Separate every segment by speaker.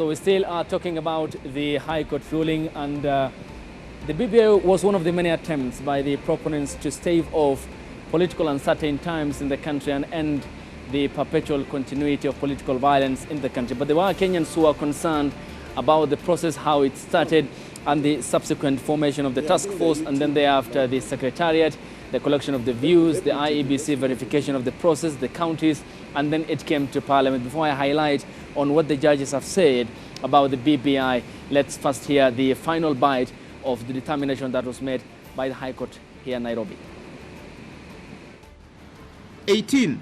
Speaker 1: So we still are talking about the High Court ruling, and the BBI was one of the many attempts by the proponents to stave off political uncertain times in the country and end the perpetual continuity of political violence in the country. But there were Kenyans who are concerned about the process, how it started, and the subsequent formation of the task force, and then thereafter the secretariat, the collection of the views, the IEBC verification of the process, the counties, and then it came to Parliament. Before I highlight on what the judges have said about the BBI, let's first hear the final bite of the determination that was made by the High Court here in Nairobi.
Speaker 2: 18.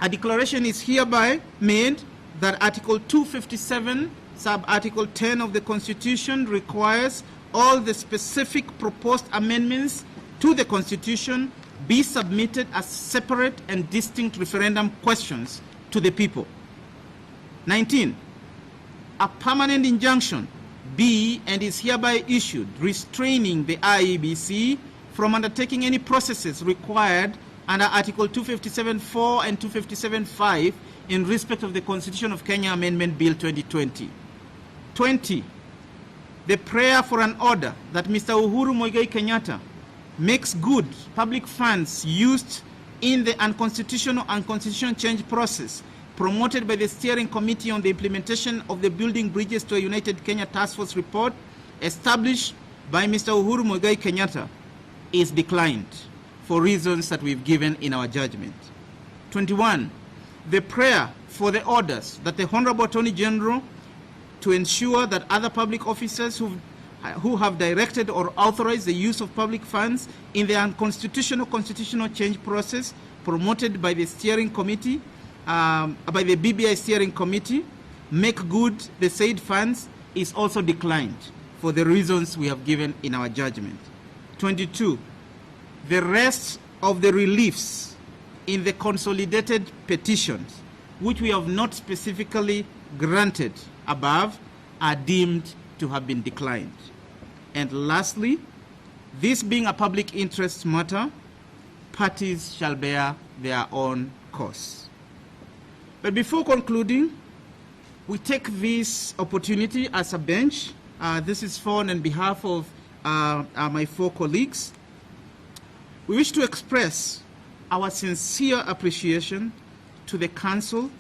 Speaker 2: A declaration is hereby made that Article 257, Sub-Article 10 of the Constitution requires all the specific proposed amendments to the Constitution be submitted as separate and distinct referendum questions to the people. 19. A permanent injunction be and is hereby issued restraining the IEBC from undertaking any processes required under Article 257.4 and 257.5 in respect of the Constitution of Kenya Amendment Bill 2020. 20. The prayer for an order that Mr. Uhuru Muigai Kenyatta makes good public funds used in the unconstitutional and constitutional change process promoted by the Steering Committee on the Implementation of the Building Bridges to a United Kenya Task Force report established by Mr. Uhuru Muigai Kenyatta is declined for reasons that we've given in our judgment. 21. The prayer for the orders that the Honorable Attorney General to ensure that other public officers who have directed or authorized the use of public funds in the unconstitutional constitutional change process promoted by the Steering Committee, by the BBI Steering Committee, make good the said funds is also declined for the reasons we have given in our judgment. 22. The rest of the reliefs in the consolidated petitions, which we have not specifically granted above, are deemed to have been declined. And lastly, this being a public interest matter, parties shall bear their own costs. But before concluding, we take this opportunity as a bench. This is on behalf of my four colleagues. We wish to express our sincere appreciation to the Council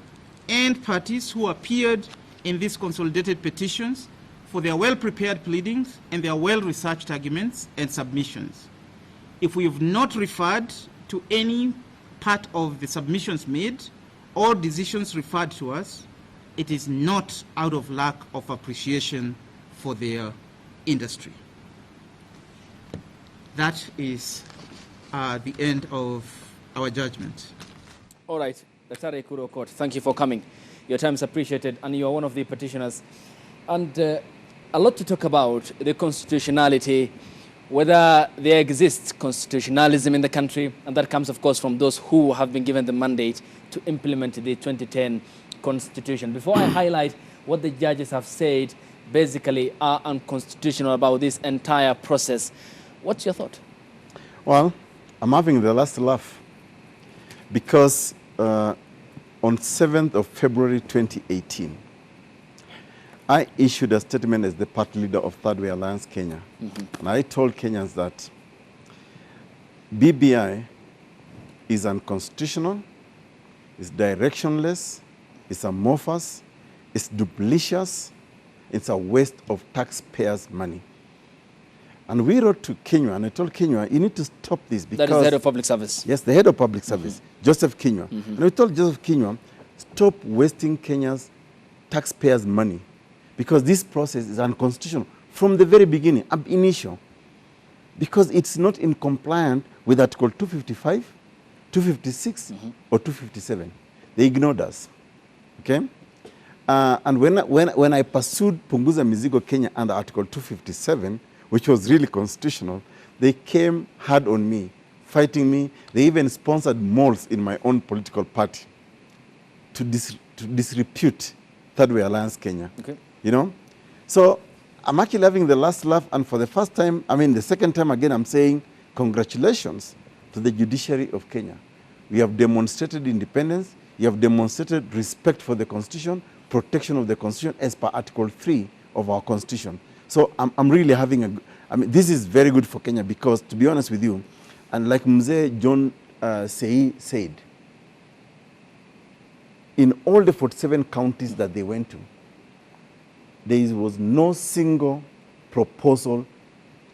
Speaker 2: and parties who appeared in these consolidated petitions for their well-prepared pleadings and their well-researched arguments and submissions. If we have not referred to any part of the submissions made or decisions referred to us, it is not out of lack of appreciation for their industry. That is the end of our judgment.
Speaker 1: All right, Dr. Ekuro Court, thank you for coming. Your time is appreciated, and you are one of the petitioners. And a lot to talk about the constitutionality, whether there exists constitutionalism in the country, and that comes, of course, from those who have been given the mandate to implement the 2010 Constitution. Before I highlight what the judges have said basically are unconstitutional about this entire process, what's your thought?
Speaker 3: Well, I'm having the last laugh because on 7th of February 2018, I issued a statement as the party leader of Third Way Alliance Kenya. And I told Kenyans that BBI is unconstitutional, it's directionless, it's amorphous, it's duplicitous, it's a waste of taxpayers' money. And we wrote to Kenya, and I told Kenya, you need to stop this because...
Speaker 1: That is the head of public service.
Speaker 3: Yes, the head of public service, Joseph Kenya. And we told Joseph Kenya, stop wasting Kenya's taxpayers' money because this process is unconstitutional from the very beginning, ab initio, because it's not in compliance with Article 255, 256, or 257. They ignored us, okay? And when I pursued Punguza Mizigo Kenya under Article 257, which was really constitutional, they came hard on me, fighting me. They even sponsored malls in my own political party to disrepute Third Way Alliance Kenya. Okay. You know? So I'm actually having the last laugh, and for the first time, I mean the second time again, I'm saying congratulations to the judiciary of Kenya. We have demonstrated independence. You have demonstrated respect for the Constitution, protection of the Constitution as per Article 3 of our Constitution. So I'm really having this is very good for Kenya because, to be honest with you, and like Mzee John Sei said, in all the 47 counties that they went to, there was no single proposal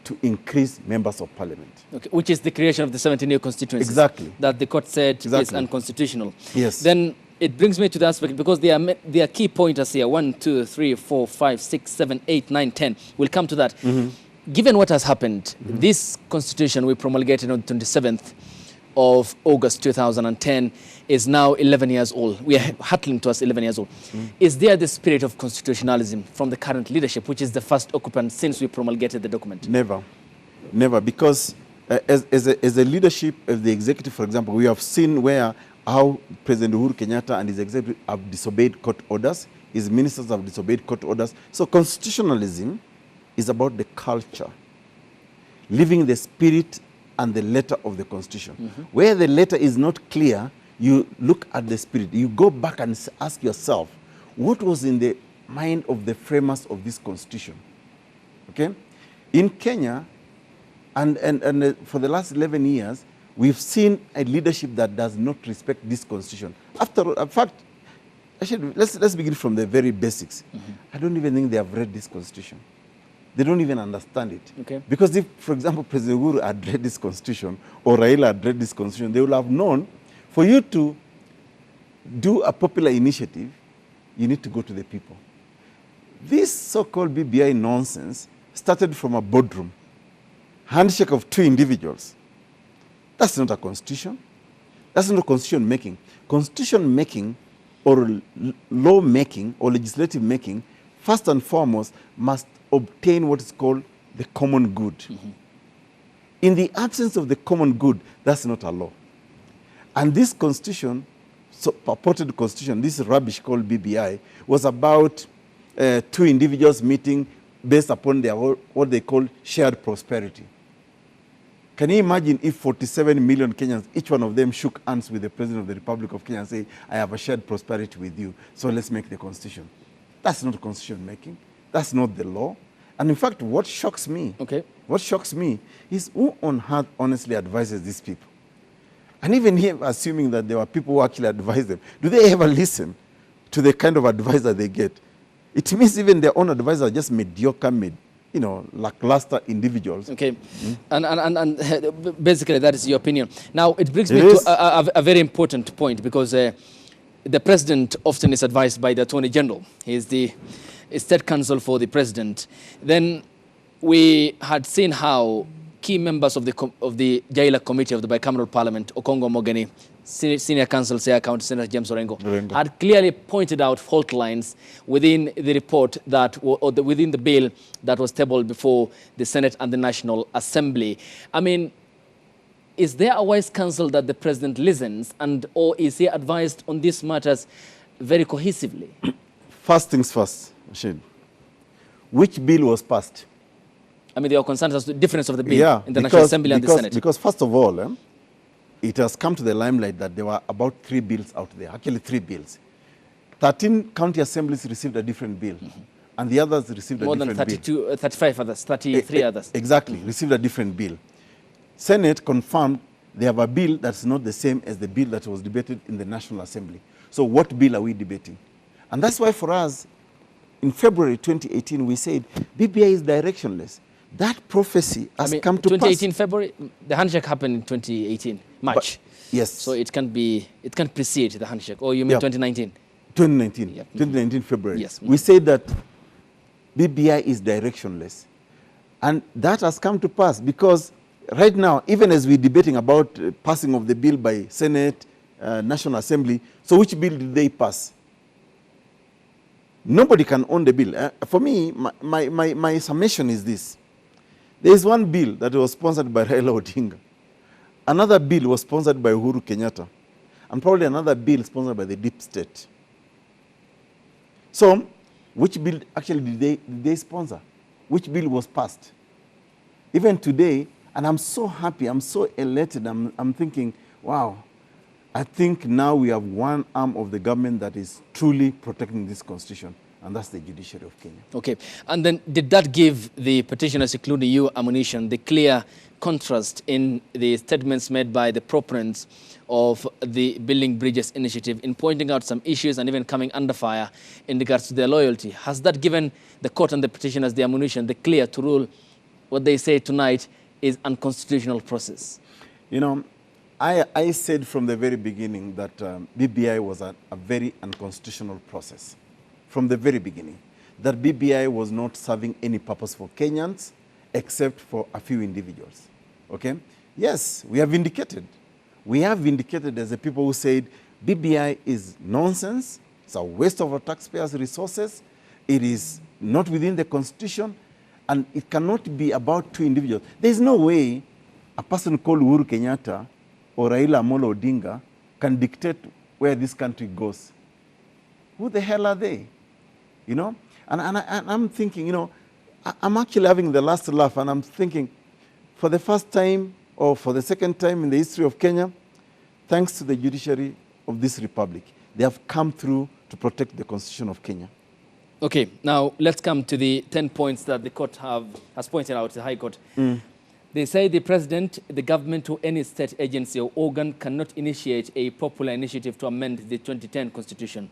Speaker 3: to increase members of parliament. Okay,
Speaker 1: which is the creation of the 17 new constituencies.
Speaker 3: Exactly.
Speaker 1: That the court said is unconstitutional.
Speaker 3: Yes.
Speaker 1: Then it brings me to the aspect, because there are key pointers here, 1, 2, 3, 4, 5, 6, 7, 8, 9, 10. We'll come to that. Given what has happened, this constitution we promulgated on the 27th of August 2010 is now 11 years old. We are hurtling towards 11 years old. Is there the spirit of constitutionalism from the current leadership, which is the first occupant since we promulgated the document?
Speaker 3: Never. Never. Because as a leadership of the executive, for example, we have seen how President Uhuru Kenyatta and his executive have disobeyed court orders. His ministers have disobeyed court orders. So constitutionalism is about the culture, living the spirit and the letter of the Constitution. Where the letter is not clear, you look at the spirit. You go back and ask yourself, what was in the mind of the framers of this Constitution? Okay? In Kenya, and for the last 11 years, we've seen a leadership that does not respect this Constitution. In fact, let's begin from the very basics. I don't even think they have read this Constitution. They don't even understand it.
Speaker 1: Okay.
Speaker 3: Because if, for example, President Uhuru had read this Constitution or Raila had read this Constitution, they would have known for you to do a popular initiative, you need to go to the people. This so-called BBI nonsense started from a boardroom, handshake of two individuals. That's not a constitution. That's not a constitution making. Constitution making or law making or legislative making, first and foremost, must obtain what is called the common good. In the absence of the common good, that's not a law. And this constitution, purported constitution, this rubbish called BBI, was about two individuals meeting based upon their what they call shared prosperity. Can you imagine if 47 million Kenyans, each one of them shook hands with the President of the Republic of Kenya and say, I have a shared prosperity with you, so let's make the constitution. That's not constitution making. That's not the law. And in fact, what shocks me, is who on earth honestly advises these people? And even here, assuming that there were people who actually advise them, do they ever listen to the kind of advice that they get? It means even their own advisors are just mediocre, lackluster individuals.
Speaker 1: Okay, and basically that is your opinion. Now it brings me to a very important point, because the president often is advised by the Attorney General. He is the state counsel for the president. Then we had seen how key members of the Jaila committee of the bicameral parliament, Okongo Mogeni, senior counsel, Siaya County Senator James Orengo, had clearly pointed out fault lines within the report within the bill that was tabled before the Senate and the National Assembly. I mean, is there a wise counsel that the president listens, or is he advised on these matters very cohesively?
Speaker 3: First things first, Rashid. Which bill was passed?
Speaker 1: I mean, there are concerns as to the difference of the bill in the National Assembly and the Senate.
Speaker 3: Because first of all, it has come to the limelight that there were about 3 bills out there, actually 3 bills. 13 county assemblies received a different bill, and the others received a different bill.
Speaker 1: More than 35 others, 33 others.
Speaker 3: Exactly, received a different bill. Senate confirmed they have a bill that's not the same as the bill that was debated in the National Assembly. So what bill are we debating? And that's why for us, in February 2018, we said BBI is directionless. That prophecy has come to
Speaker 1: 2018
Speaker 3: pass.
Speaker 1: February, the handshake happened in 2018 March.
Speaker 3: Yes.
Speaker 1: So it can't precede the handshake. Or you mean 2019?
Speaker 3: 2019.
Speaker 1: Yep.
Speaker 3: 2019 February.
Speaker 1: Yes.
Speaker 3: We said that BBI is directionless, and that has come to pass because right now, even as we're debating about passing of the bill by Senate, National Assembly, so which bill did they pass? Nobody can own the bill. For me, my summation is this. There is one bill that was sponsored by Raila Odinga. Another bill was sponsored by Uhuru Kenyatta. And probably another bill sponsored by the deep state. So, which bill actually did they sponsor? Which bill was passed? Even today, and I'm so happy, I'm so elated, I'm thinking, wow, I think now we have one arm of the government that is truly protecting this constitution, and that's the judiciary of Kenya.
Speaker 1: Okay. And then did that give the petitioners, including you, ammunition, the clear contrast in the statements made by the proponents of the Building Bridges initiative in pointing out some issues and even coming under fire in regards to their loyalty? Has that given the court and the petitioners the ammunition, the clear to rule what they say tonight is unconstitutional process?
Speaker 3: You know, I said from the very beginning that BBI was a very unconstitutional process. From the very beginning. That BBI was not serving any purpose for Kenyans except for a few individuals. Okay? Yes, we have vindicated. We have vindicated as the people who said BBI is nonsense, it's a waste of our taxpayers' resources, it is not within the constitution, and it cannot be about two individuals. There is no way a person called Uhuru Kenyatta or Raila Amolo Odinga can dictate where this country goes. Who the hell are they? You know? And I'm thinking, you know, I'm actually having the last laugh, and I'm thinking, for the first time or for the second time in the history of Kenya, thanks to the judiciary of this republic, they have come through to protect the constitution of Kenya.
Speaker 1: Okay, now let's come to the 10 points that the court has pointed out, the High Court. They say the president, the government, or any state agency or organ cannot initiate a popular initiative to amend the 2010 constitution.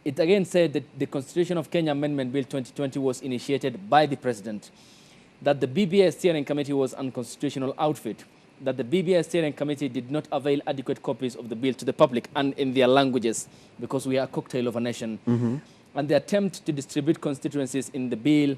Speaker 1: It again said that the Constitution of Kenya Amendment Bill 2020 was initiated by the president, that the BBI steering committee was an unconstitutional outfit, that the BBI steering committee did not avail adequate copies of the bill to the public and in their languages, because we are a cocktail of a nation. And the attempt to distribute constituencies in the bill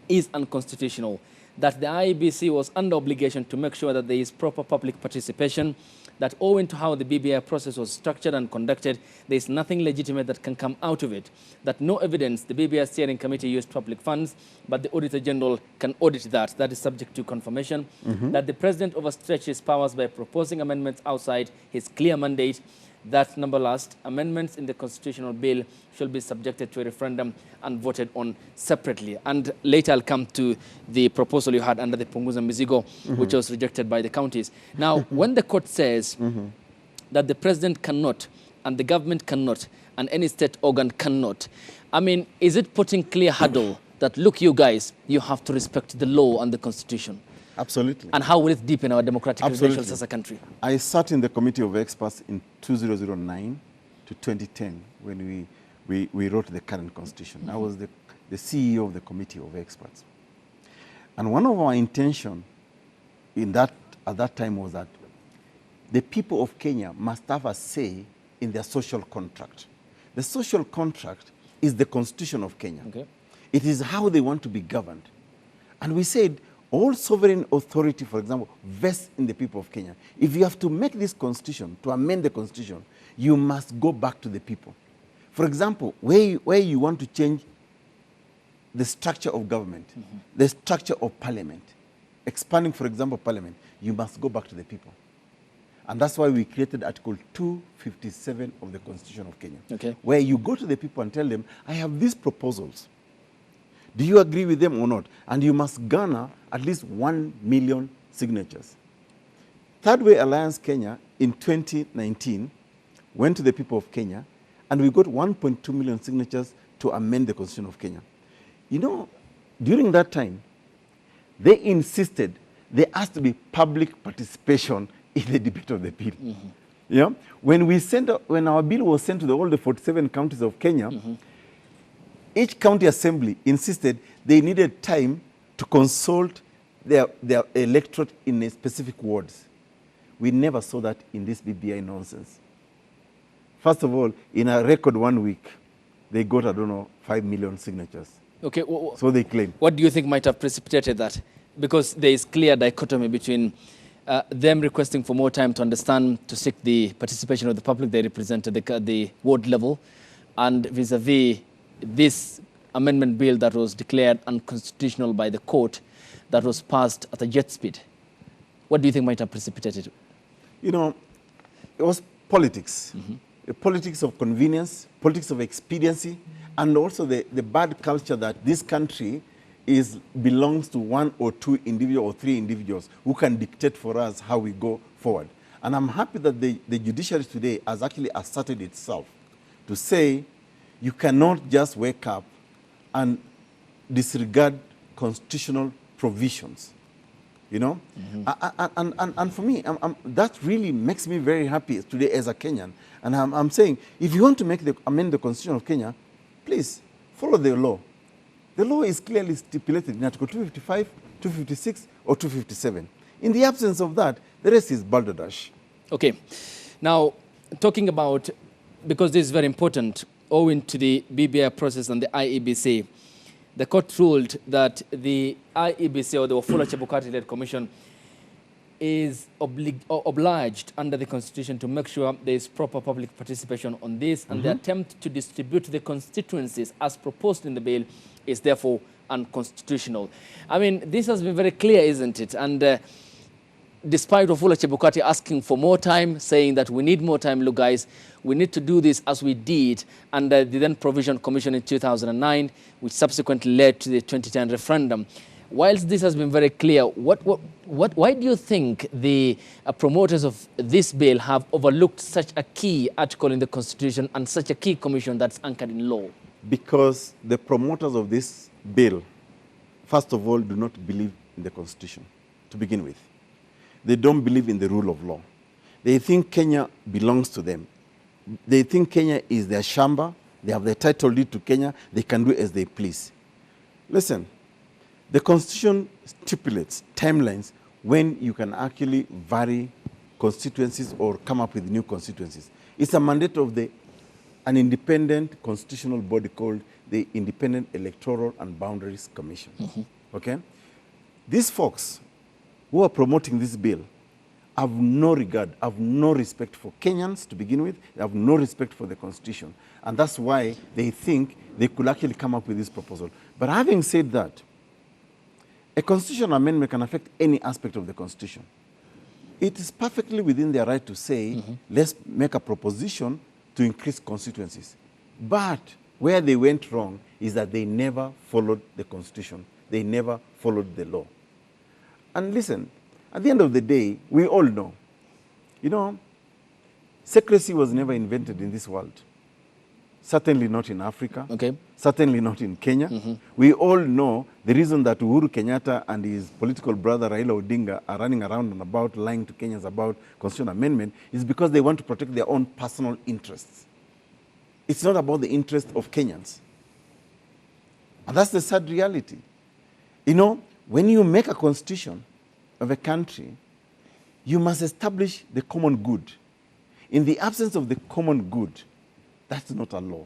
Speaker 1: is unconstitutional, that the IEBC was under obligation to make sure that there is proper public participation, that owing to how the BBI process was structured and conducted, there is nothing legitimate that can come out of it, that no evidence the BBI steering committee used public funds, but the Auditor General can audit that. That is subject to confirmation, that the president overstretched his powers by proposing amendments outside his clear mandate, that, number last, amendments in the constitutional bill shall be subjected to a referendum and voted on separately. And later I'll come to the proposal you had under the Punguza Mizigo, which was rejected by the counties. Now, when the court says that the president cannot, and the government cannot, and any state organ cannot, I mean, is it putting clear hurdle that, look, you guys, you have to respect the law and the constitution?
Speaker 3: Absolutely.
Speaker 1: And how will it deepen our democratic credentials as a country?
Speaker 3: I sat in the committee of experts in 2009 to 2010 when we wrote the current constitution. I was the CEO of the committee of experts. And one of our intentions at that time was that the people of Kenya must have a say in their social contract. The social contract is the constitution of Kenya.
Speaker 1: Okay.
Speaker 3: It is how they want to be governed. And we said, all sovereign authority, for example, vests in the people of Kenya. If you have to make this constitution, to amend the constitution, you must go back to the people. For example, where you want to change the structure of government, the structure of parliament, expanding, for example, parliament, you must go back to the people. And that's why we created Article 257 of the Constitution of Kenya, where you go to the people and tell them, I have these proposals. Do you agree with them or not? And you must garner at least 1 million signatures. Third Way Alliance Kenya in 2019 went to the people of Kenya, and we got 1.2 million signatures to amend the Constitution of Kenya. You know, during that time, they insisted there has to be public participation in the debate of the bill. Yeah? When our bill was sent to all the 47 counties of Kenya, each county assembly insisted they needed time to consult their electorate in specific wards. We never saw that in this BBI nonsense. First of all, in a record 1 week, they got, I don't know, 5 million signatures.
Speaker 1: Okay.
Speaker 3: So they claim.
Speaker 1: What do you think might have precipitated that? Because there is clear dichotomy between them requesting for more time to understand, to seek the participation of the public they represent at the ward level, and vis-a-vis this amendment bill that was declared unconstitutional by the court that was passed at a jet speed. What do you think might have precipitated it?
Speaker 3: You know, it was politics. A politics of convenience, politics of expediency, and also the bad culture that this country belongs to one or two individuals or three individuals who can dictate for us how we go forward. And I'm happy that the judiciary today has actually asserted itself to say you cannot just wake up and disregard constitutional provisions, you know? And for me, that really makes me very happy today as a Kenyan. And I'm saying, if you want to amend the Constitution of Kenya, please follow the law. The law is clearly stipulated in Article 255, 256, or 257. In the absence of that, the rest is balderdash. Okay.
Speaker 1: Now, talking about, because this is very important, owing to the BBI process and the IEBC, the court ruled that the IEBC, or the Wafula Chebukati-led commission, is obliged under the Constitution to make sure there is proper public participation on this, and the attempt to distribute the constituencies as proposed in the bill is therefore unconstitutional. I mean, this has been very clear, isn't it? And despite Wafula Chebukati asking for more time, saying that we need more time, look guys, we need to do this as we did under the then Provision Commission in 2009, which subsequently led to the 2010 referendum. Whilst this has been very clear, why do you think the promoters of this bill have overlooked such a key article in the Constitution and such a key commission that's anchored in law?
Speaker 3: Because the promoters of this bill, first of all, do not believe in the Constitution to begin with. They don't believe in the rule of law. They think Kenya belongs to them. They think Kenya is their shamba. They have the title deed to Kenya. They can do as they please. Listen. The Constitution stipulates timelines when you can actually vary constituencies or come up with new constituencies. It's a mandate of an independent constitutional body called the Independent Electoral and Boundaries Commission. Okay? These folks who are promoting this bill have no regard, have no respect for Kenyans to begin with. They have no respect for the Constitution. And that's why they think they could actually come up with this proposal. But having said that, a constitutional amendment can affect any aspect of the Constitution. It is perfectly within their right to say, let's make a proposition to increase constituencies. But where they went wrong is that they never followed the Constitution. They never followed the law. And listen, at the end of the day, we all know, you know, secrecy was never invented in this world. Certainly not in Africa. Okay. Certainly not in Kenya. We all know the reason that Uhuru Kenyatta and his political brother Raila Odinga are running around and about lying to Kenyans about constitutional amendment is because they want to protect their own personal interests. It's not about the interest of Kenyans. And that's the sad reality. You know, when you make a constitution of a country, you must establish the common good. In the absence of the common good, that's not a law.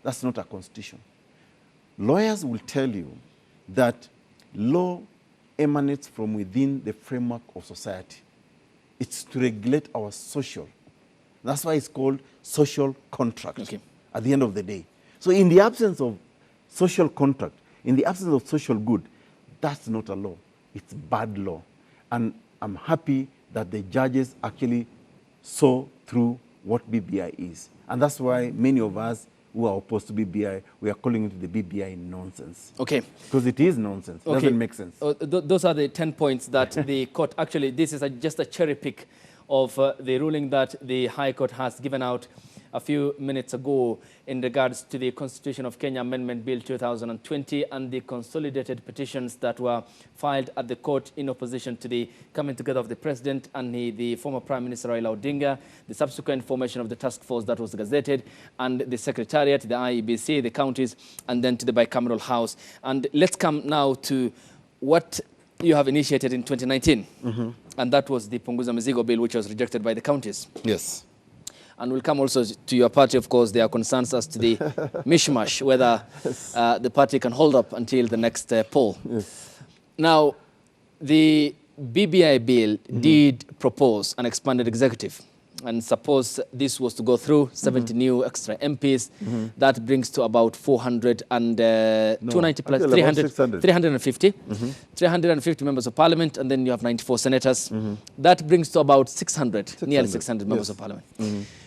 Speaker 3: That's not a constitution. Lawyers will tell you that law emanates from within the framework of society. It's to regulate our social. That's why it's called social contract at the end of the day. So in the absence of social contract, in the absence of social good, that's not a law. It's bad law. And I'm happy that the judges actually saw through what BBI is. And that's why many of us who are opposed to BBI, we are calling it the BBI nonsense. Okay. Because it is nonsense. It doesn't make sense.
Speaker 1: Those are the 10 points that the court, actually, this is just a cherry pick of the ruling that the High Court has given out a few minutes ago in regards to the Constitution of Kenya Amendment Bill 2020 and the consolidated petitions that were filed at the court in opposition to the coming together of the President and the former Prime Minister Raila Odinga, the subsequent formation of the task force that was gazetted, and the Secretariat, the IEBC, the counties, and then to the bicameral House. And let's come now to what you have initiated in 2019, and that was the Punguza Mizigo bill, which was rejected by the counties.
Speaker 3: Yes.
Speaker 1: And we'll come also to your party, of course. There are concerns as to the mishmash, whether the party can hold up until the next poll. Yes. Now, the BBI bill did propose an expanded executive. And suppose this was to go through 70 new extra MPs, that brings to about 400 and 290 plus 350. 350 members of parliament, and then you have 94 senators. That brings to about 600, nearly 600 members of parliament.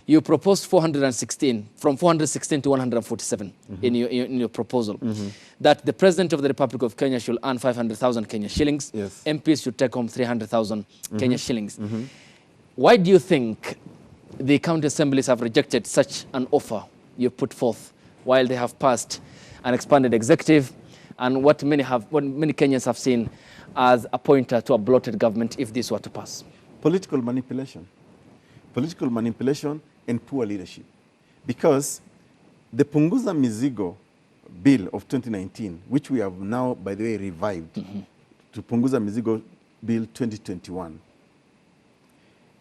Speaker 1: You proposed 416, from 416 to 147 in your proposal. That the President of the Republic of Kenya should earn 500,000 Kenya shillings. MPs should take home 300,000 Kenya shillings. Why do you think the county assemblies have rejected such an offer you put forth while they have passed an expanded executive and what many Kenyans have seen as a pointer to a bloated government if this were to pass?
Speaker 3: Political manipulation. Political manipulation and poor leadership. Because the Punguza Mizigo bill of 2019, which we have now, by the way, revived to Punguza Mizigo bill 2021,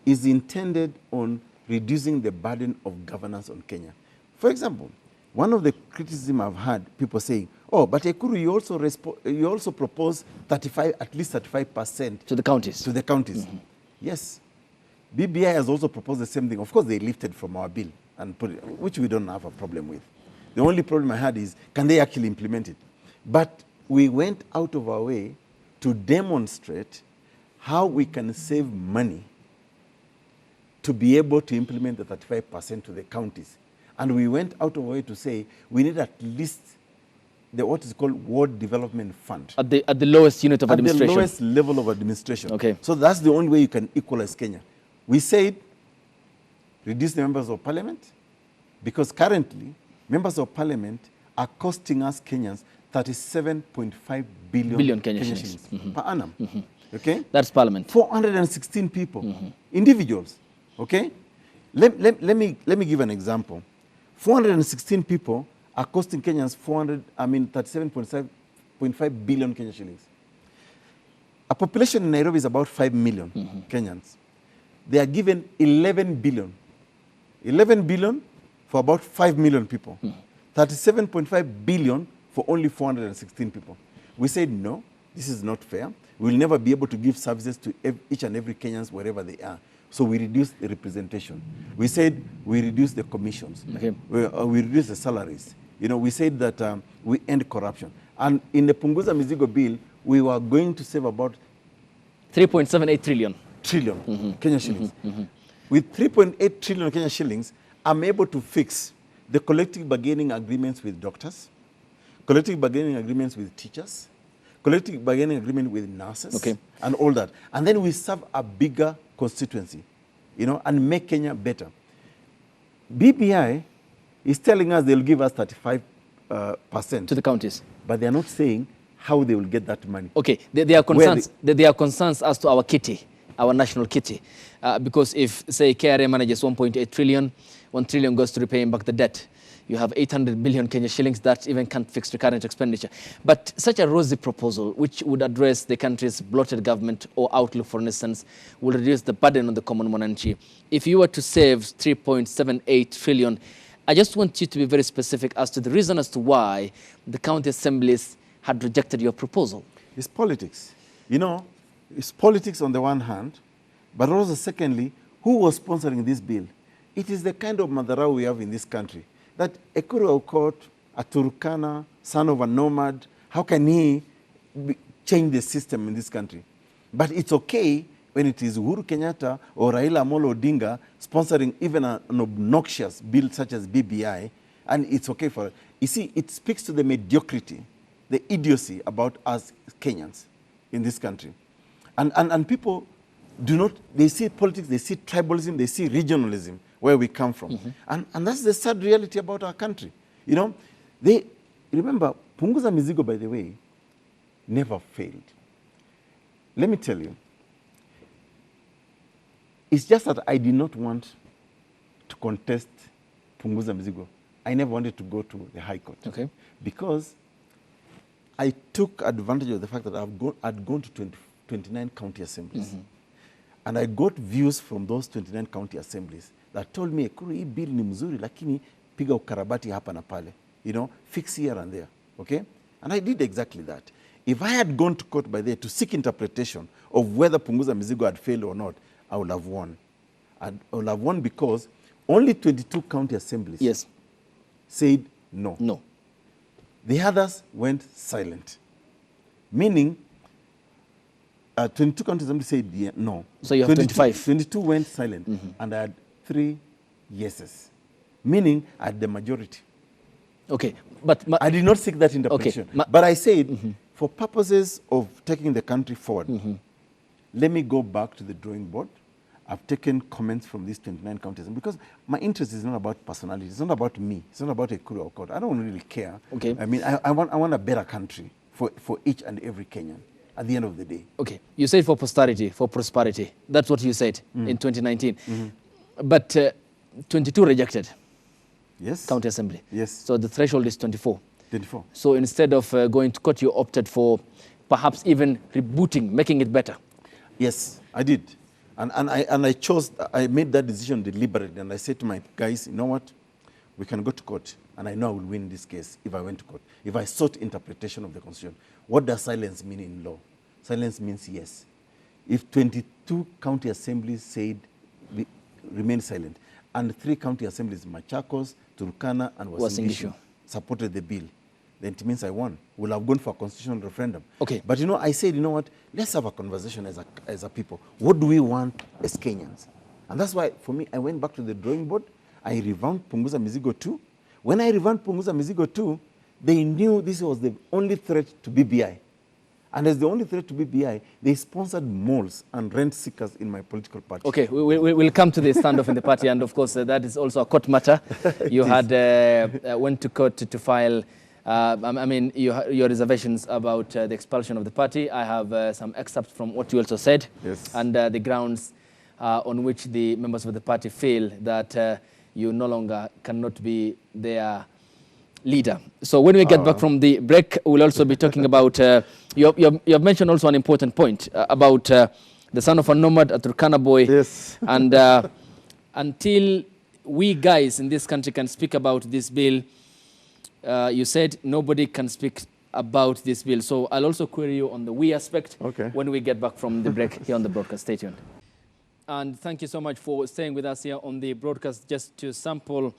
Speaker 3: is intended on reducing the burden of governance on Kenya. For example, one of the criticism I've had, people saying, oh, but Ekuru, you also propose at least 35%
Speaker 1: to the counties.
Speaker 3: To the counties. Yes. BBI has also proposed the same thing. Of course, they lifted from our bill, and put it, which we don't have a problem with. The only problem I had is, can they actually implement it? But we went out of our way to demonstrate how we can save money to be able to implement the 35% to the counties. And we went out of our way to say we need at least what is called Ward Development Fund.
Speaker 1: At the lowest unit of administration?
Speaker 3: At the lowest level of administration.
Speaker 1: Okay.
Speaker 3: So that's the only way you can equalize Kenya. We said reduce the members of parliament, because currently members of parliament are costing us Kenyans 37.5 billion Kenya shillings per annum. Okay?
Speaker 1: That's parliament.
Speaker 3: 416 people, individuals. Okay? Let me give an example. 416 people are costing Kenyans 37.5 billion Kenya shillings. A population in Nairobi is about 5 million Kenyans. They are given 11 billion. 11 billion for about 5 million people. 37.5 billion for only 416 people. We said, no, this is not fair. We'll never be able to give services to each and every Kenyans wherever they are. So we reduced the representation. We said we reduce the commissions. Okay. We reduce the salaries. You know, we said that we end corruption. And in the Punguza Mizigo bill, we were going to save about
Speaker 1: 3.78 trillion.
Speaker 3: Kenya shillings. With 3.8 trillion Kenya shillings, I'm able to fix the collective bargaining agreements with doctors, collective bargaining agreements with teachers, collective bargaining agreement with nurses, and all that. And then we serve a bigger constituency, you know, and make Kenya better. BBI is telling us they'll give us 35%
Speaker 1: to the counties,
Speaker 3: but they're not saying how they will get that money.
Speaker 1: Okay, there are concerns. There are concerns as to our kitty, our national kitty, because if, say, KRA manages 1.8 trillion, 1 trillion goes to repaying back the debt. You have 800 billion Kenya shillings that even can't fix recurrent expenditure. But such a rosy proposal, which would address the country's bloated government or outlook, for instance, will reduce the burden on the common mwananchi. If you were to save 3.78 trillion, I just want you to be very specific as to the reason as to why the county assemblies had rejected your proposal.
Speaker 3: It's politics. You know, it's politics on the one hand, but also secondly, who was sponsoring this bill? It is the kind of madharau we have in this country. That Ekuru Aukot, a Turkana, son of a nomad, how can he change the system in this country? But it's okay when it is Uhuru Kenyatta or Raila Amolo Odinga sponsoring even an obnoxious bill such as BBI, and it's okay for it. You see, it speaks to the mediocrity, the idiocy about us Kenyans in this country. And people do not, they see politics, they see tribalism, they see regionalism, where we come from. And that's the sad reality about our country. You know, remember, Punguza Mizigo, by the way, never failed. Let me tell you, it's just that I did not want to contest Punguza Mizigo. I never wanted to go to the High Court.
Speaker 1: Okay.
Speaker 3: Because I took advantage of the fact that I'd gone to 29 county assemblies. And I got views from those 29 county assemblies that told me, Ekuru, hii bill ni mzuri, lakini piga ukarabati hapa na pale. You know, fix here and there. Okay? And I did exactly that. If I had gone to court by there to seek interpretation of whether Punguza Mizigo had failed or not, I would have won. I would have won because only 22 county assemblies said no.
Speaker 1: No.
Speaker 3: The others went silent. Meaning, 22 county assemblies said no.
Speaker 1: So you have 25.
Speaker 3: 22 went silent. And I had 3 yeses. Meaning, I had the majority.
Speaker 1: Okay. But
Speaker 3: I did not seek that interpretation.
Speaker 1: Okay.
Speaker 3: But I said, for purposes of taking the country forward, let me go back to the drawing board I've taken comments from these 29 counties. And because my interest is not about personality. It's not about me. It's not about a crew or court. I don't really care.
Speaker 1: Okay.
Speaker 3: I mean, I want a better country for each and every Kenyan at the end of the day.
Speaker 1: Okay. You said for posterity, for prosperity. That's what you said in 2019.
Speaker 3: Mm-hmm.
Speaker 1: But 22 rejected.
Speaker 3: Yes.
Speaker 1: County Assembly.
Speaker 3: Yes.
Speaker 1: So the threshold is 24.
Speaker 3: 24.
Speaker 1: So instead of going to court, you opted for perhaps even rebooting, making it better.
Speaker 3: Yes, I did. And I made that decision deliberately. And I said to my guys, you know what? We can go to court. And I know I will win this case if I went to court. If I sought interpretation of the Constitution. What does silence mean in law? Silence means yes. If 22 county assemblies said remain silent, and 3 county assemblies, Machakos, Turkana, and Uasin Gishu, supported the bill, then it means I won. We'll have gone for a constitutional referendum.
Speaker 1: Okay.
Speaker 3: But you know, I said, you know what? Let's have a conversation as a people. What do we want as Kenyans? And that's why, for me, I went back to the drawing board. I revamped Punguza Mizigo 2. When I revamped Punguza Mizigo 2, they knew this was the only threat to BBI. And as the only threat to BBI, they sponsored malls and rent seekers in my political party.
Speaker 1: Okay, we'll come to the standoff in the party, and of course that is also a court matter. You had went to court to file, I mean, your reservations about the expulsion of the party. I have some excerpts from what you also said,
Speaker 3: yes,
Speaker 1: and the grounds on which the members of the party feel that you no longer cannot be their leader. So when we get back from the break, we'll also be talking about, you have mentioned also an important point about the son of a nomad, a Turkana boy.
Speaker 3: Yes.
Speaker 1: And until we guys in this country can speak about this bill, you said nobody can speak about this bill. So I'll also query you on the we aspect when we get back from the break here on the broadcast. Stay tuned. And thank you so much for staying with us here on the broadcast. Just to sample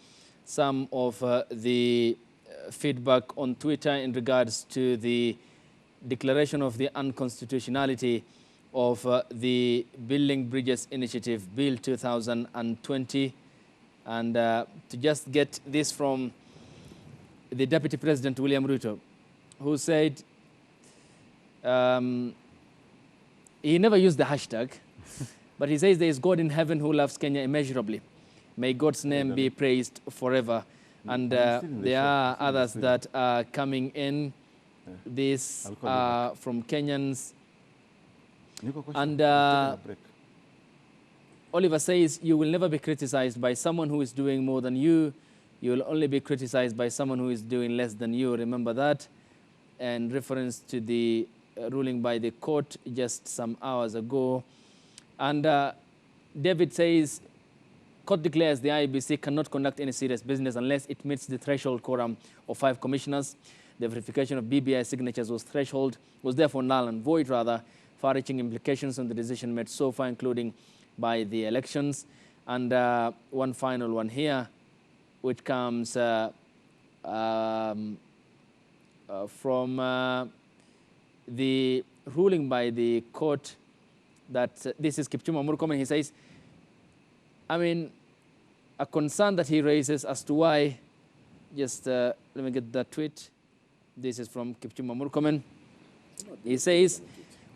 Speaker 1: some of the feedback on Twitter in regards to the declaration of the unconstitutionality of the Building Bridges Initiative, Bill 2020. And to just get this from the Deputy President, William Ruto, who said he never used the hashtag, but he says there is God in heaven who loves Kenya immeasurably. May God's name be praised forever. And there are others that are coming in. These are from Kenyans. And Oliver says, you will never be criticized by someone who is doing more than you. You will only be criticized by someone who is doing less than you. Remember that. And reference to the ruling by the court just some hours ago. And David says, court declares the IEBC cannot conduct any serious business unless it meets the threshold quorum of 5 commissioners. The verification of BBI signatures was therefore null and void, rather, far-reaching implications on the decision made so far, including by the elections. And one final one here, which comes from the ruling by the court that this is Kipchumba Murkomen. He says, I mean, a concern that he raises as to why, just let me get that tweet. This is from Kipchumba Murkomen. He says,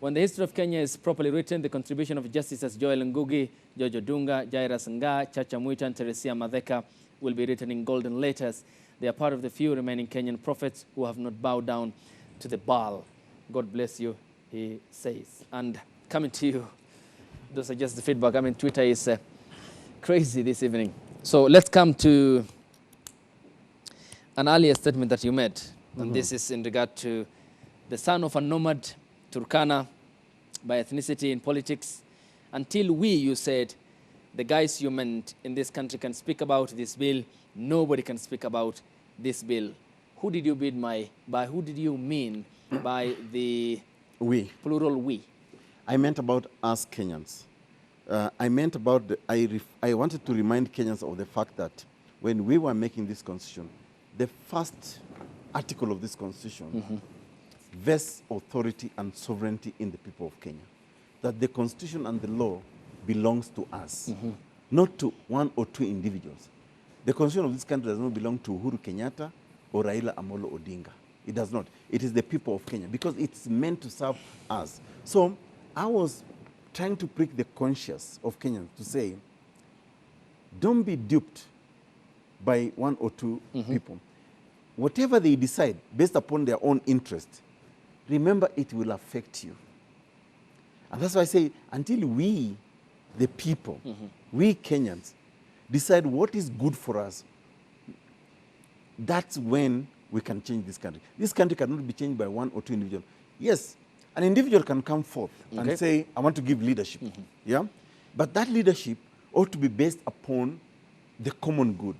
Speaker 1: when the history of Kenya is properly written, the contribution of Justices Joel Ngugi, Jojo Dunga, Jairus Nga, Chacha Mwita, and Teresia Madheka will be written in golden letters. They are part of the few remaining Kenyan prophets who have not bowed down to the Baal. God bless you, he says. And coming to you, those are just the feedback. I mean, Twitter is crazy this evening. So let's come to an earlier statement that you made. And this is in regard to the son of a nomad, Turkana, by ethnicity in politics. Until we, you said, the guys you meant in this country can speak about this bill, nobody can speak about this bill. Who did you mean by who did you mean by the
Speaker 3: we?
Speaker 1: Plural we.
Speaker 3: I meant about us Kenyans. I meant about, I wanted to remind Kenyans of the fact that when we were making this constitution, the first article of this constitution vests authority and sovereignty in the people of Kenya. That the constitution and the law belongs to us, not to 1 or 2 individuals. The constitution of this country does not belong to Uhuru Kenyatta or Raila Amolo Odinga. It does not. It is the people of Kenya because it's meant to serve us. So I was trying to prick the conscience of Kenyans to say, don't be duped by one or two people. Whatever they decide based upon their own interest, remember it will affect you. And that's why I say, until we, the people, we Kenyans, decide what is good for us, that's when we can change this country. This country cannot be changed by one or two individuals. Yes, an individual can come forth and say, I want to give leadership. Yeah? But that leadership ought to be based upon the common good.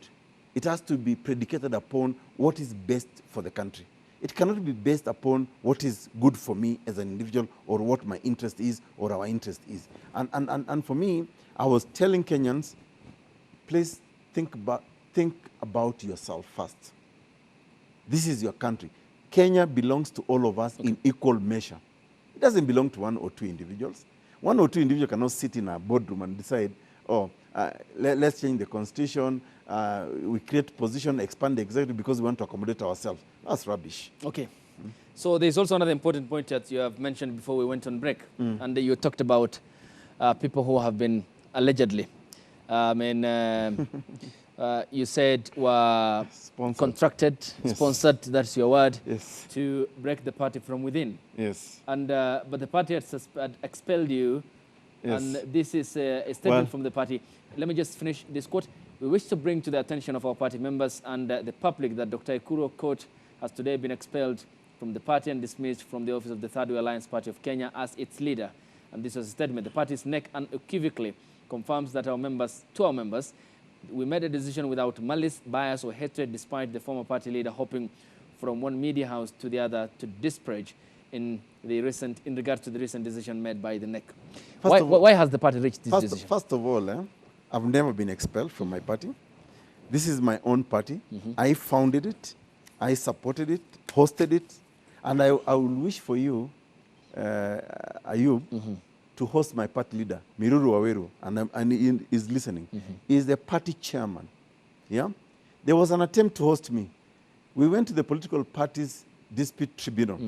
Speaker 3: It has to be predicated upon what is best for the country. It cannot be based upon what is good for me as an individual or what my interest is or our interest is. And for me, I was telling Kenyans, please think about yourself first. This is your country. Kenya belongs to all of us in equal measure. It doesn't belong to one or two individuals. One or two individuals cannot sit in a boardroom and decide, oh, let's change the constitution, we create position, expand the executive because we want to accommodate ourselves. That's rubbish. Okay.
Speaker 1: So there's also another important point that you have mentioned before we went on break. And you talked about people who have been allegedly, you said were contracted, sponsored, that's your word, to break the party from within.
Speaker 3: Yes.
Speaker 1: And but the party had expelled you, and this is a statement from the party. Let me just finish this quote. We wish to bring to the attention of our party members and the public that Dr. Ekuru Aukot has today been expelled from the party and dismissed from the office of the Third Way Alliance Party of Kenya as its leader. And this was a statement. The party's neck unequivocally confirms that to our members, we made a decision without malice, bias, or hatred, despite the former party leader hopping from one media house to the other to disparage in regard to the recent decision made by the NEC. Why has the party reached this decision?
Speaker 3: First of all, I've never been expelled from my party. This is my own party. I founded it. I supported it, hosted it, and I will wish for you, Ayub, to host my party leader, Miruru Waweru, and he is listening. He is the party chairman. Yeah? There was an attempt to host me. We went to the political parties dispute tribunal.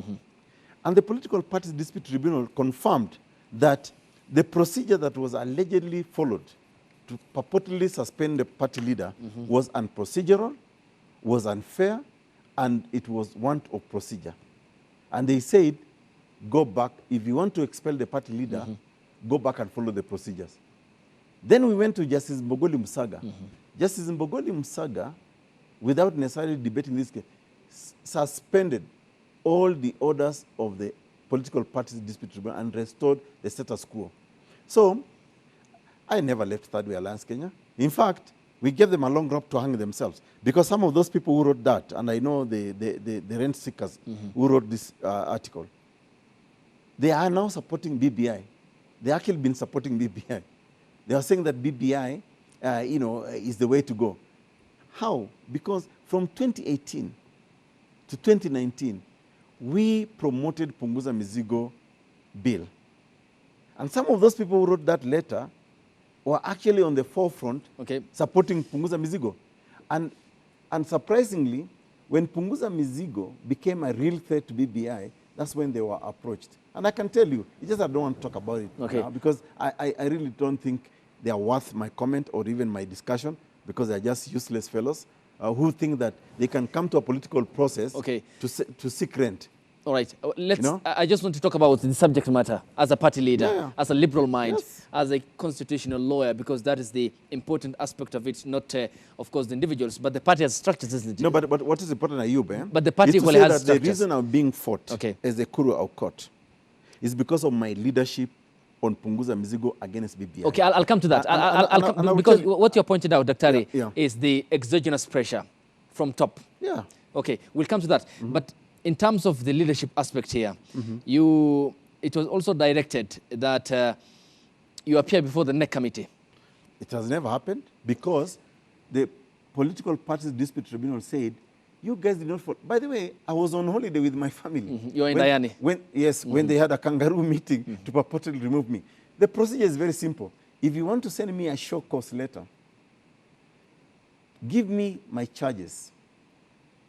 Speaker 3: And the political parties dispute tribunal confirmed that the procedure that was allegedly followed to purportedly suspend the party leader was unprocedural, was unfair, and it was want of procedure. And they said, go back. If you want to expel the party leader, go back and follow the procedures. Then we went to Justice Mbogoli Musaga. Justice Mbogoli Musaga, without necessarily debating this case, suspended all the orders of the political parties dispute tribunal and restored the status quo. So, I never left Third Way Alliance Kenya. In fact, we gave them a long rope to hang themselves. Because some of those people who wrote that, and I know the rent seekers who wrote this article, they are now supporting BBI. They actually been supporting BBI. They are saying that BBI, is the way to go. How? Because from 2018 to 2019, we promoted Punguza Mizigo bill. And some of those people who wrote that letter were actually on the forefront supporting Punguza Mizigo. And surprisingly, when Punguza Mizigo became a real threat to BBI, that's when they were approached. And I can tell you, it's just I don't want to talk about it now because I really don't think they are worth my comment or even my discussion because they're just useless fellows who think that they can come to a political process to seek rent.
Speaker 1: All right. I just want to talk about the subject matter as a party leader, as a liberal mind, as a constitutional lawyer, because that is the important aspect of it, not, of course, the individuals, but the party has structures, isn't it?
Speaker 3: No, but what is important, Ayub,
Speaker 1: but the party equally has structures.
Speaker 3: The reason I'm being fought as a Ekuru Aukot is because of my leadership on Punguza Mizigo against BBI.
Speaker 1: Okay, I'll come to that. Because what you pointed out, Daktari, is the exogenous pressure from top.
Speaker 3: Yeah.
Speaker 1: Okay, we'll come to that. But in terms of the leadership aspect here, it was also directed that you appear before the NEC committee.
Speaker 3: It has never happened because the political parties dispute tribunal said, you guys did not follow. By the way, I was on holiday with my family.
Speaker 1: You're in Diani.
Speaker 3: When they had a kangaroo meeting to purportedly remove me. The procedure is very simple. If you want to send me a show cause letter, give me my charges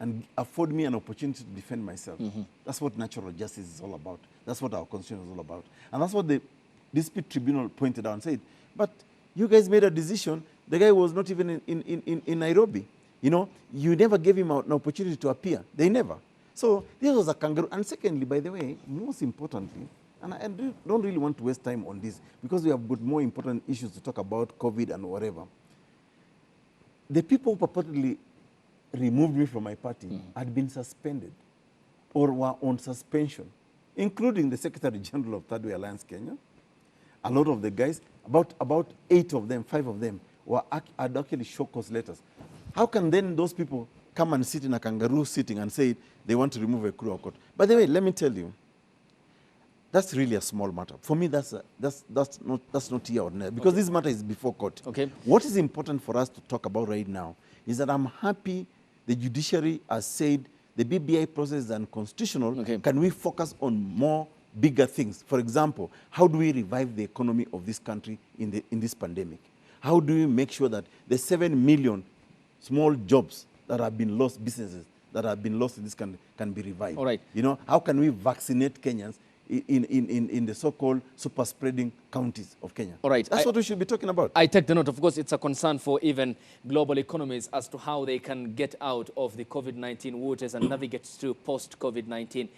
Speaker 3: and afford me an opportunity to defend myself. That's what natural justice is all about. That's what our constitution is all about. And that's what the dispute tribunal pointed out and said, but you guys made a decision. The guy was not even in Nairobi. You know, you never gave him an opportunity to appear. They never. So this was a kangaroo. And secondly, by the way, most importantly, and I don't really want to waste time on this because we have got more important issues to talk about, COVID and whatever. The people who purportedly removed me from my party had been suspended or were on suspension, including the Secretary General of Third Way Alliance Kenya. A lot of the guys, about 8 of them, 5 of them, had actually show cause letters. How can then those people come and sit in a kangaroo sitting and say they want to remove a crew of court? By the way, let me tell you, that's really a small matter. For me, that's not here or there, because this matter is before court.
Speaker 1: Okay.
Speaker 3: What is important for us to talk about right now is that I'm happy the judiciary has said the BBI process is unconstitutional.
Speaker 1: Okay.
Speaker 3: Can we focus on more bigger things? For example, how do we revive the economy of this country in this pandemic? How do we make sure that the 7 million small jobs that have been lost, businesses that have been lost in this country can be revived?
Speaker 1: All right.
Speaker 3: You know, how can we vaccinate Kenyans in the so-called super spreading counties of Kenya?
Speaker 1: All right.
Speaker 3: That's what we should be talking about.
Speaker 1: I take the note. Of course, it's a concern for even global economies as to how they can get out of the COVID-19 waters and navigate to post-COVID-19.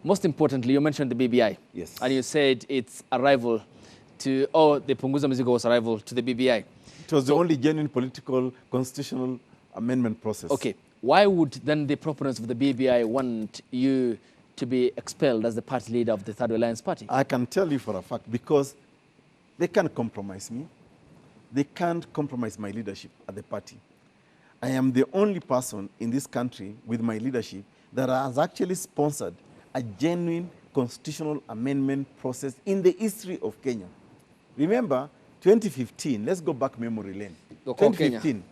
Speaker 1: Most importantly, you mentioned the BBI.
Speaker 3: Yes.
Speaker 1: And you said its arrival to, oh, the Punguza Mizigo was arrival to the BBI.
Speaker 3: It was the only genuine political constitutional amendment process.
Speaker 1: Okay. Why would then the proponents of the BBI want you to be expelled as the party leader of the Third Way Alliance Party?
Speaker 3: I can tell you for a fact, because they can't compromise me. They can't compromise my leadership at the party. I am the only person in this country with my leadership that has actually sponsored a genuine constitutional amendment process in the history of Kenya. Remember, 2015, let's go back memory lane. 2015,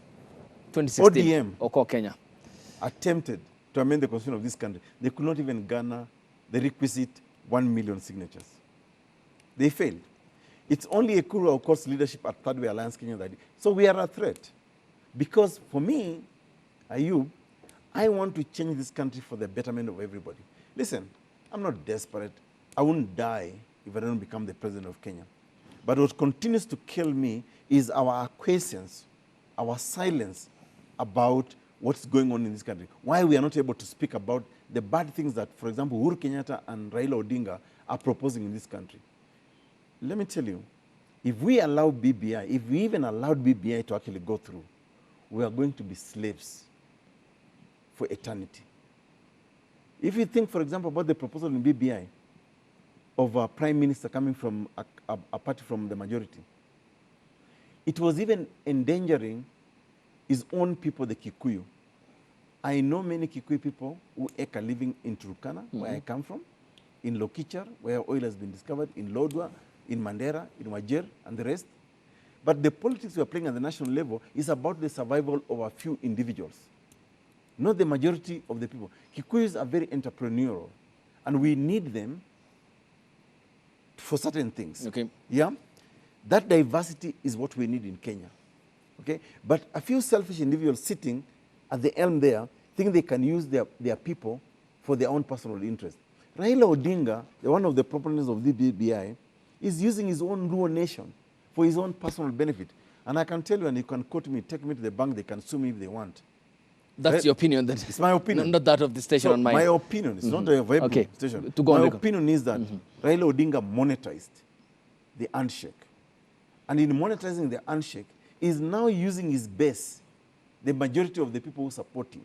Speaker 1: 2016,
Speaker 3: ODM
Speaker 1: Oko Kenya
Speaker 3: attempted to amend the constitution of this country. They could not even garner the requisite 1 million signatures. They failed. It's only a Ekuru of course leadership at Third Way Alliance Kenya that did. So we are a threat. Because for me, Ayub, I want to change this country for the betterment of everybody. Listen, I'm not desperate. I won't die if I don't become the president of Kenya. But what continues to kill me is our acquiescence, our silence about what's going on in this country. Why we are not able to speak about the bad things that, for example, Uhuru Kenyatta and Raila Odinga are proposing in this country. Let me tell you, if we allow BBI, if we even allowed BBI to actually go through, we are going to be slaves for eternity. If you think, for example, about the proposal in BBI of a prime minister coming from a party from the majority, it was even endangering his own people, the Kikuyu. I know many Kikuyu people who make a living in Turkana, where I come from, in Lokichar, where oil has been discovered, in Lodwar, in Mandera, in Wajir, and the rest. But the politics we are playing at the national level is about the survival of a few individuals, not the majority of the people. Kikuyus are very entrepreneurial, and we need them for certain things.
Speaker 1: Okay.
Speaker 3: Yeah? That diversity is what we need in Kenya. Okay? But a few selfish individuals sitting at the helm there think they can use their people for their own personal interest. Raila Odinga, one of the proponents of the BBI, is using his own Luo nation for his own personal benefit. And I can tell you, and you can quote me, take me to the bank, they can sue me if they want.
Speaker 1: That's your opinion.
Speaker 3: It's my opinion.
Speaker 1: Not that of the station
Speaker 3: So
Speaker 1: on mine.
Speaker 3: my opinion, it's not a very station.
Speaker 1: To go on
Speaker 3: my
Speaker 1: record.
Speaker 3: opinion is that Raila Odinga monetized the handshake. And in monetizing the handshake, is now using his base, the majority of the people who support him,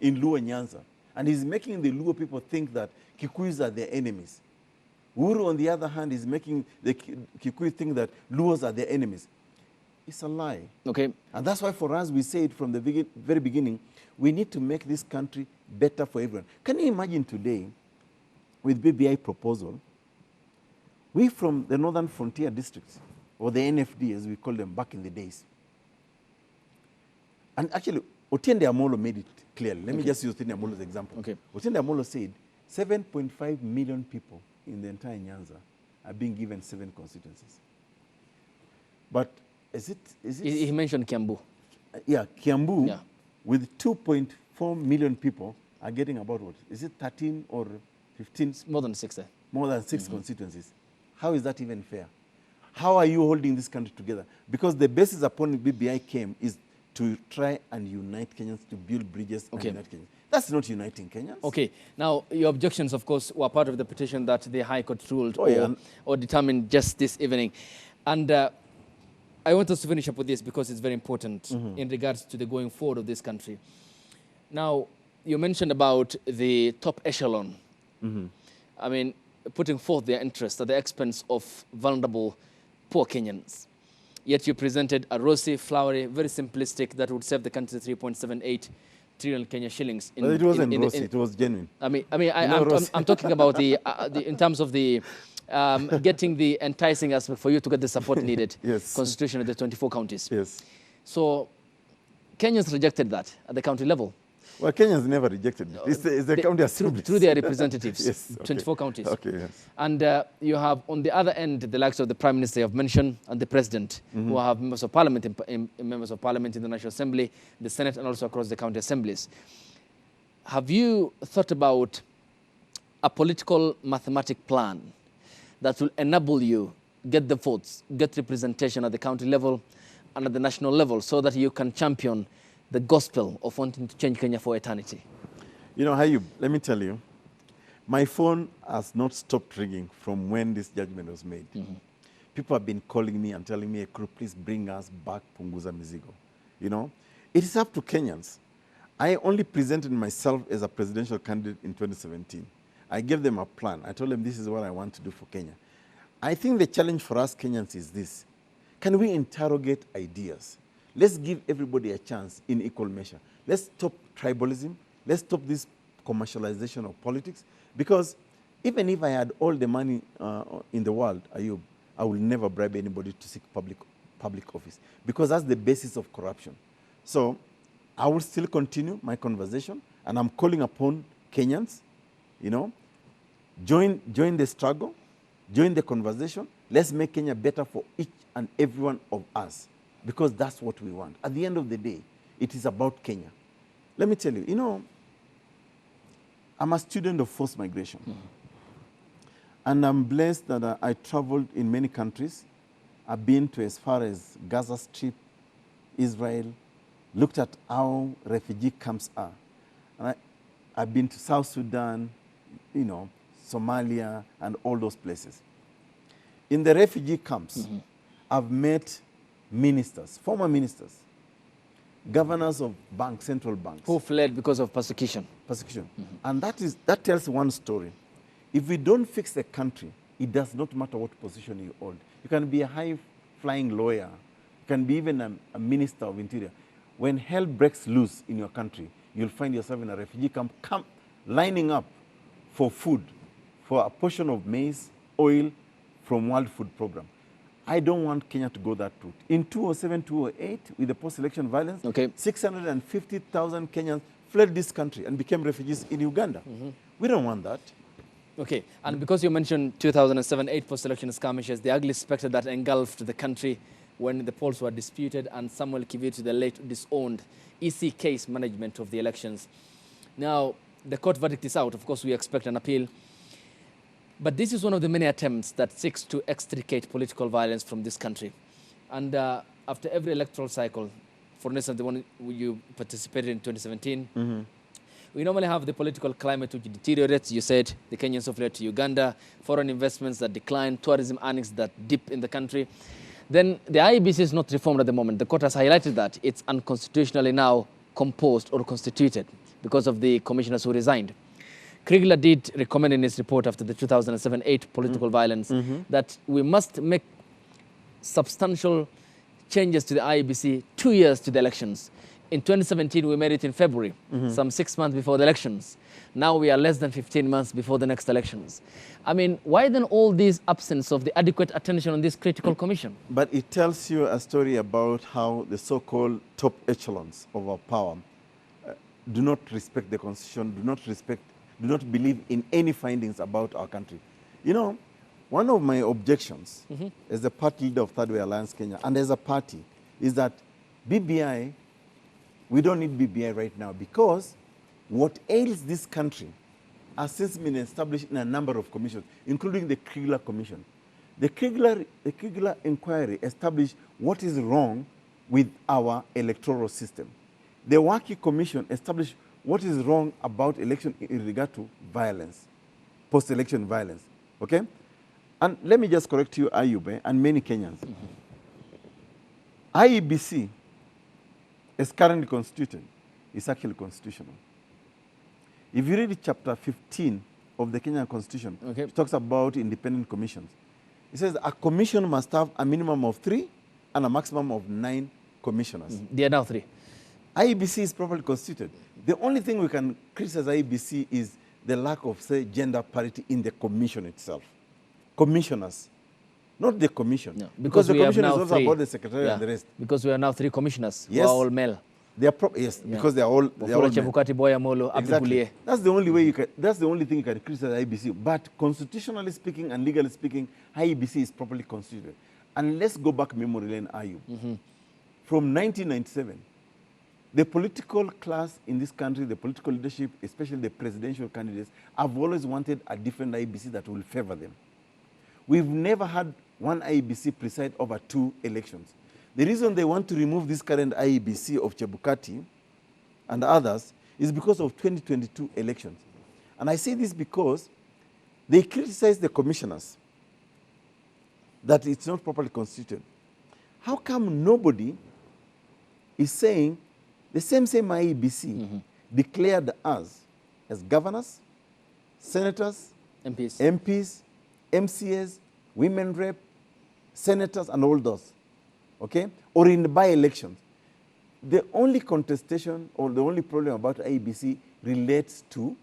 Speaker 3: in Luo Nyanza. And he's making the Luo people think that Kikuyus are their enemies. Uhuru, on the other hand, is making the Kikuyu think that Luos are their enemies. It's a lie.
Speaker 1: Okay.
Speaker 3: And that's why for us, we said from the very beginning, we need to make this country better for everyone. Can you imagine today, with BBI proposal, we from the Northern Frontier Districts, or the NFD as we call them back in the days, and actually, Otiende Amolo made it clearly. Let me just use Otiende Amolo's example.
Speaker 1: Okay.
Speaker 3: Otiende Amolo said 7.5 million people in the entire Nyanza are being given 7 constituencies. But is it
Speaker 1: He mentioned Kiambu.
Speaker 3: Yeah, Kiambu,
Speaker 1: Yeah.
Speaker 3: with 2.4 million people, are getting about what? Is it 13 or 15?
Speaker 1: More than 6 there.
Speaker 3: More than 6 constituencies. How is that even fair? How are you holding this country together? Because the basis upon BBI came is to try and unite Kenyans, to build bridges and unite Kenyans. That's not uniting Kenyans.
Speaker 1: Okay. Now, your objections, of course, were part of the petition that the High Court ruled or determined just this evening. And I want us to finish up with this because it's very important in regards to the going forward of this country. Now, you mentioned about the top echelon. I mean, putting forth their interest at the expense of vulnerable, poor Kenyans. Yet you presented a rosy, flowery, very simplistic that would save the country 3.78 trillion Kenya shillings.
Speaker 3: But it wasn't rosy, it was genuine.
Speaker 1: I'm talking about the in terms of the getting the enticing aspect for you to get the support needed.
Speaker 3: Yes.
Speaker 1: Constitution of the 24 counties.
Speaker 3: Yes.
Speaker 1: So Kenyans rejected that at the county level.
Speaker 3: Well, Kenyans never rejected it. It's the county assembly.
Speaker 1: Through their representatives,
Speaker 3: yes, okay.
Speaker 1: 24 counties.
Speaker 3: Okay, yes.
Speaker 1: And you have on the other end the likes of the Prime Minister you have mentioned and the President, who have members of Parliament in the National Assembly, the Senate, and also across the county assemblies. Have you thought about a political mathematic plan that will enable you get the votes, get representation at the county level and at the national level so that you can champion the gospel of wanting to change Kenya for eternity?
Speaker 3: You know, Hayub, let me tell you, my phone has not stopped ringing from when this judgment was made. People have been calling me and telling me, could please bring us back Punguza Mizigo. You know, it is up to Kenyans. I only presented myself as a presidential candidate in 2017. I gave them a plan. I told them this is what I want to do for Kenya. I think the challenge for us Kenyans is this. Can we interrogate ideas? Let's give everybody a chance in equal measure. Let's stop tribalism. Let's stop this commercialization of politics. Because even if I had all the money in the world, Ayub, I will never bribe anybody to seek public office. Because that's the basis of corruption. So I will still continue my conversation. And I'm calling upon Kenyans, you know, join the struggle, join the conversation. Let's make Kenya better for each and every one of us. Because that's what we want. At the end of the day, it is about Kenya. Let me tell you, you know, I'm a student of forced migration. And I'm blessed that I traveled in many countries. I've been to as far as Gaza Strip, Israel, looked at how refugee camps are. And I've been to South Sudan, you know, Somalia, and all those places. In the refugee camps, I've met ministers, former ministers, governors of banks, central banks.
Speaker 1: Who fled because of persecution.
Speaker 3: And that tells one story. If we don't fix the country, it does not matter what position you hold. You can be a high-flying lawyer. You can be even a minister of interior. When hell breaks loose in your country, you'll find yourself in a refugee camp lining up for food, for a portion of maize, oil from World Food Program. I don't want Kenya to go that route. In 2007, 2008, with the post-election violence, 650,000 Kenyans fled this country and became refugees in Uganda. We don't want that.
Speaker 1: Okay, and because you mentioned 2007-8 post-election skirmishes, the ugly spectre that engulfed the country when the polls were disputed and Samuel Kiviti, the late disowned EC case management of the elections. Now, the court verdict is out. Of course, we expect an appeal. But this is one of the many attempts that seeks to extricate political violence from this country. And after every electoral cycle, for instance, the one you participated in 2017, we normally have the political climate which deteriorates. You said the Kenyans have fled to Uganda, foreign investments that decline, tourism earnings that dip in the country. Then the IEBC is not reformed at the moment. The court has highlighted that it's unconstitutionally now composed or constituted because of the commissioners who resigned. Kriegler did recommend in his report after the 2007-8 political violence that we must make substantial changes to the IEBC 2 years to the elections. In 2017, we made it in February, some 6 months before the elections. Now we are less than 15 months before the next elections. I mean, why then all this absence of the adequate attention on this critical commission?
Speaker 3: But it tells you a story about how the so-called top echelons of our power do not respect the Constitution, do not believe in any findings about our country. You know, one of my objections as the party leader of Third Way Alliance Kenya and as a party is that BBI, we don't need BBI right now because what ails this country has since been established in a number of commissions, including the Kriegler Commission. The Kigler inquiry established what is wrong with our electoral system. The Waki Commission established what is wrong about election in regard to violence, post-election violence, okay? And let me just correct you, Ayub, and many Kenyans. IEBC is currently constituted. It's actually constitutional. If you read chapter 15 of the Kenyan Constitution,
Speaker 1: okay,
Speaker 3: it talks about independent commissions. It says a commission must have a minimum of 3 and a maximum of 9 commissioners.
Speaker 1: There are now 3.
Speaker 3: IEBC is properly constituted. The only thing we can criticize IEBC is the lack of, say, gender parity in the commission itself. Commissioners, not the commission.
Speaker 1: No,
Speaker 3: because the commission is also
Speaker 1: 3.
Speaker 3: about the secretary and the rest.
Speaker 1: Because we are now 3 commissioners
Speaker 3: yes,
Speaker 1: who are all male.
Speaker 3: They are yes, because they are all male. Exactly. That's the only way you can. That's the only thing you can criticize IEBC. But constitutionally speaking and legally speaking, IEBC is properly constituted. And let's go back memory lane, Ayub. From 1997, the political class in this country, the political leadership, especially the presidential candidates, have always wanted a different IEBC that will favor them. We've never had one IEBC preside over 2 elections. The reason they want to remove this current IEBC of Chebukati and others is because of 2022 elections. And I say this because they criticize the commissioners that it's not properly constituted. How come nobody is saying the same IEBC declared us as governors, senators, MPs, MCAs, women rep, senators, and all those, okay? Or in the by-elections. The only contestation or the only problem about IEBC relates to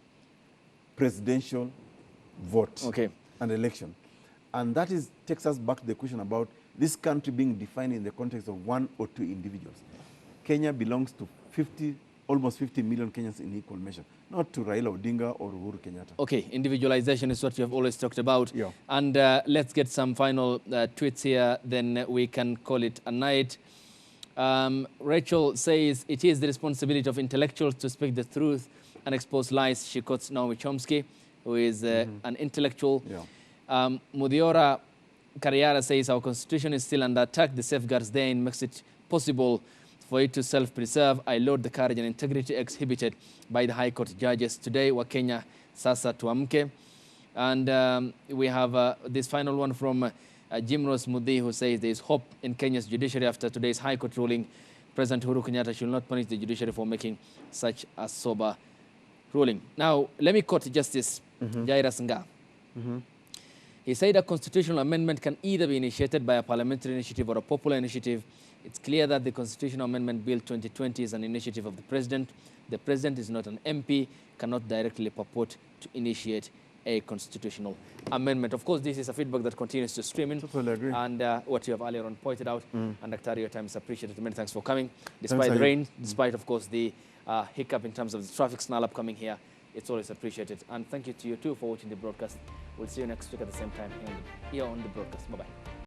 Speaker 3: presidential vote and election. And that takes us back to the question about this country being defined in the context of 1 or 2 individuals. Kenya belongs to almost 50 million Kenyans in equal measure, not to Raila Odinga or Uhuru Kenyatta. Okay, individualization is what you have always talked about. Yeah. And let's get some final tweets here, then we can call it a night. Rachel says, it is the responsibility of intellectuals to speak the truth and expose lies. She quotes Naomi Chomsky, who is an intellectual. Yeah. Mudiora Kariara says, our constitution is still under attack. The safeguards therein makes it possible for it to self-preserve. I laud the courage and integrity exhibited by the High Court judges today. Wakenya sasa tuamke. And we have this final one from Jimros Mudi, who says there is hope in Kenya's judiciary after today's High Court ruling. President Uhuru Kenyatta should not punish the judiciary for making such a sober ruling. Now, let me quote Justice Jairus Nga. He said a constitutional amendment can either be initiated by a parliamentary initiative or a popular initiative. It's clear that the Constitutional Amendment Bill 2020 is an initiative of the President. The President is not an MP, cannot directly purport to initiate a constitutional amendment. Of course, this is a feedback that continues to stream in. Totally agree. And what you have earlier on pointed out, and Dr. your time is appreciated. Many thanks for coming. Despite the rain, despite, of course, the hiccup in terms of the traffic snarl up coming here, it's always appreciated. And thank you to you too for watching the broadcast. We'll see you next week at the same time here on the broadcast. Bye-bye.